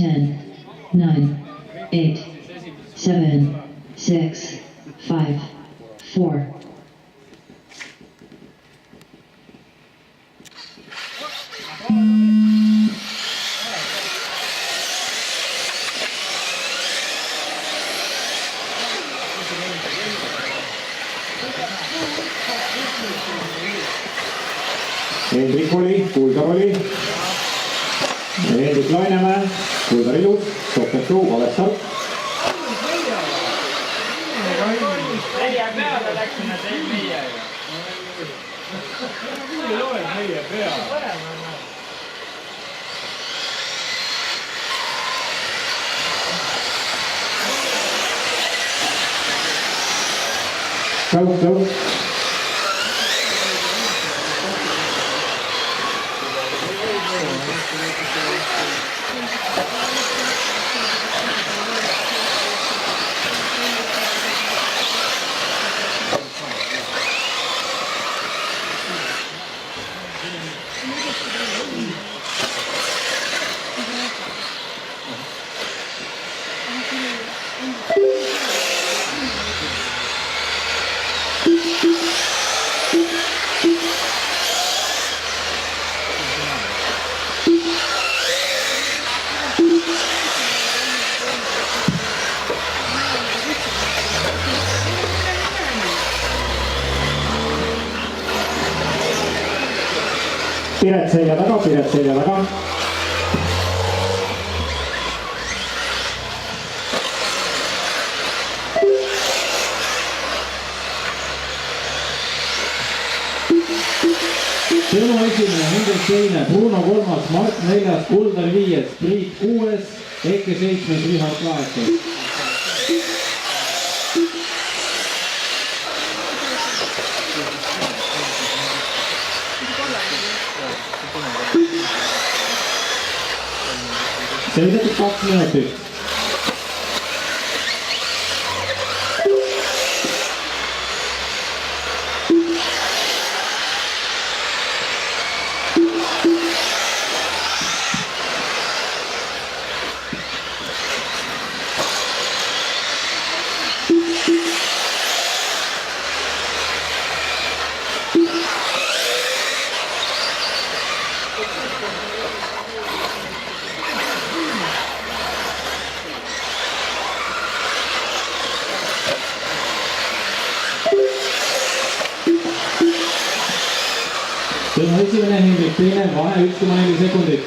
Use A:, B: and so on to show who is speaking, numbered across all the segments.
A: 10, 9, 8, 7, 6, 5, 4.
B: Hendrik oli, Kuldar oli. Hendrik Lainemäe, Kuldar Ilus, Sokkertuu, Valestart.
C: Meie peale läksime teil meie. Kui loed meie peale?
B: Go. Piret selja taga. Tõnu esimene, Hendrik teine, Bruno kolmas, Mart neljas, Kuldar viies, Priit kuues, Eke seitsmes, Richard kaheksas. Sõidetud 2 minutit. Tõnu esimene, Hendrik teine, vahe 1,4 sekundit.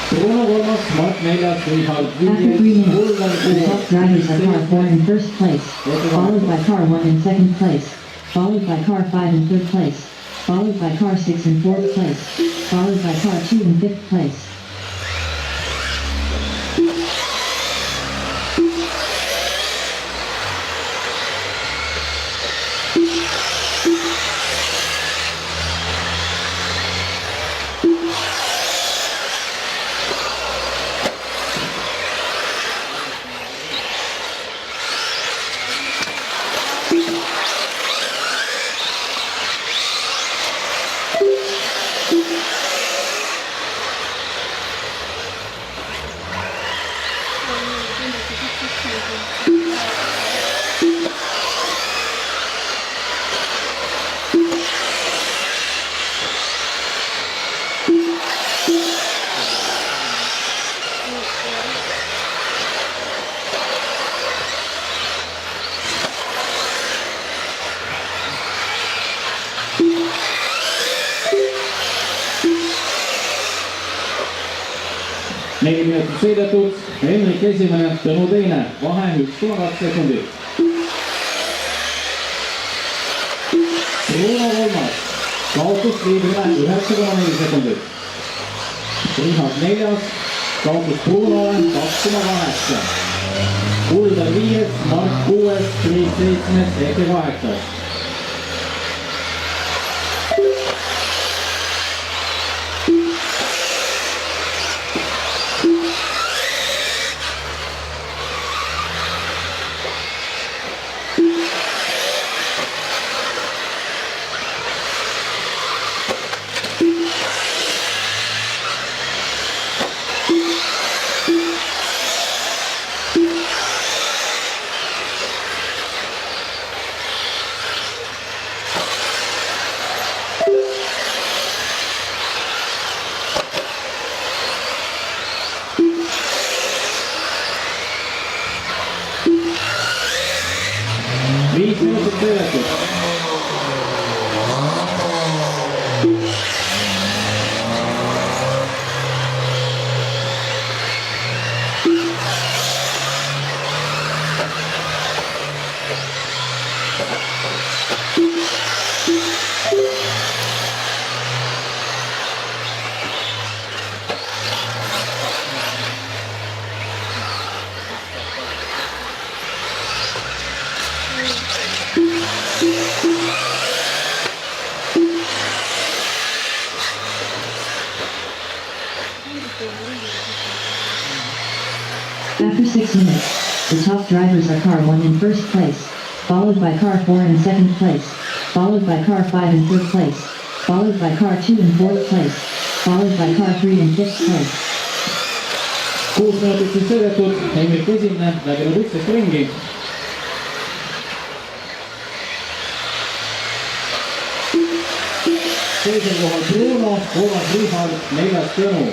B: Bruno kolmas, Mart neljas, Richard viies, Kuldar kuues.
A: Drivers are car 4 in first place, followed by car 1 in second place, followed by car 5 in third place, followed by car 6 in fourth place, followed by car 2 in fifth place.
B: Neli minutit sõidetud, Hendrik esimene, Tõnu teine, vahe 1,2 sekundit. Bruno kolmas, kaotus liidrile 9,4 sekundit. Richard neljas, kaotus Brunole 2,8. Kuldar viies, Mart kuues, Priit seitsmes, Eke kaheksas. sõidetud.
A: After 6 minutes, the top drivers are car 1 in first place, followed by car 4 in second place, followed by car 5 in third place, followed by car 2 in fourth place, followed by car 3 in fifth place.
B: 6 minutit siis sõidetud, Emil esimene, läbinud 11 ringi. Teisel kohal Bruno, kolmas Richard, neljas Tõnu.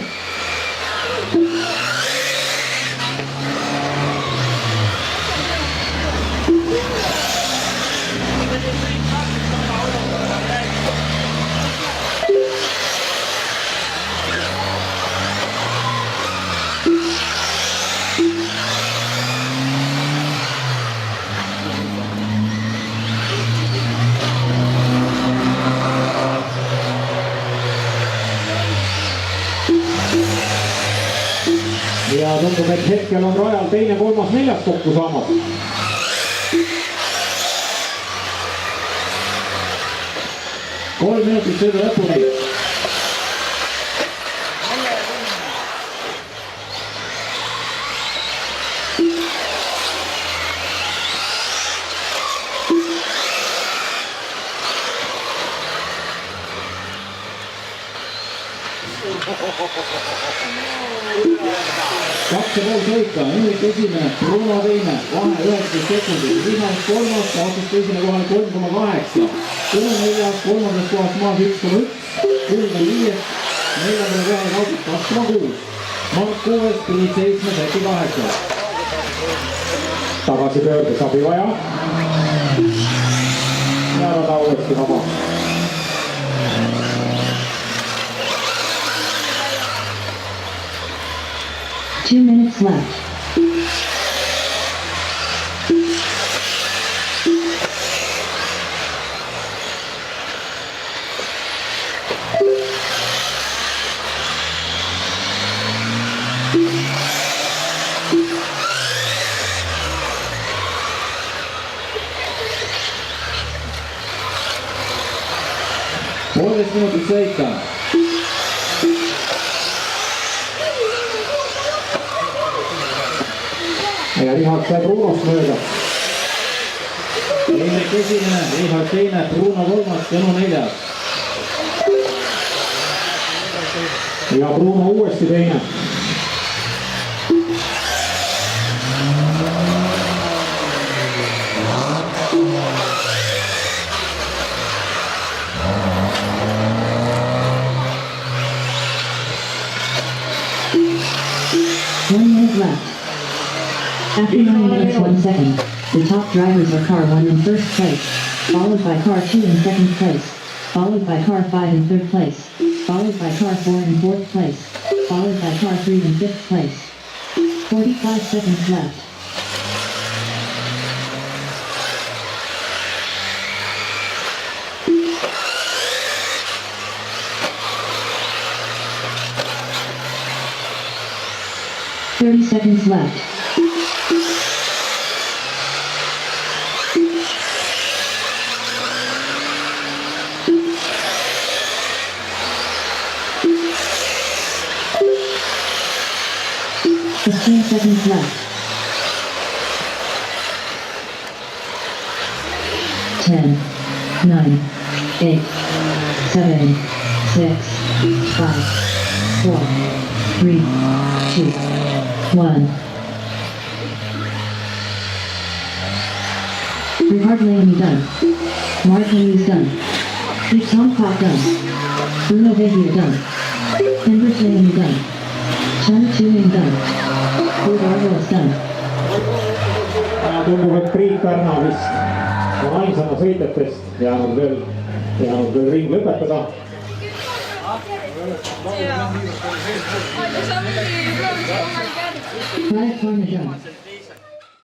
B: Ja tundub, et hetkel on rajal teine, kolmas, neljas kokku saamas. Kolm minutit sõidu lõpuni. Kaks ja pool sõita, Emil esimene, Bruno teine, vahe 19 sekundit, Richard kolmas, kaotas teisele kohale 3,8. Tõnu neljas, kolmandas kohas maas 1,1, Kulg on viies, neljandale kohale kaotas 2,6. Mark 6, Priit 7, Säti 8. Tagasi pöördes abi vaja. Ja rada uuesti vaba.
A: Two minutes left.
B: Poolteist minutit sõita. Ja Richard sai Brunost mööda. Emil esimene, Richard teine, Bruno kolmas, Tõnu neljas. Ja Bruno uuesti teine.
A: After 9 minutes 1 second, the top drivers are car 1 in first place, followed by car 2 in second place, followed by car 5 in third place, followed by car 4 in fourth place, followed by car 3 in fifth place. 45 seconds left. Thirty seconds left. Fifteen seconds left. 10, 9, 8, 7, 6, 5, 4, 3, 2, 1. Richard Lamy done. Mark Hayes done. Big Tom Cock done. Bruno Vega done. Hendrik Lamy done. Chun Tuning done. Wood Argos done.
B: Tundub, et Priit Pärna vist
D: on ainsana sõitjatest jäänud veel ring lõpetada.
A: Quiet corner jump.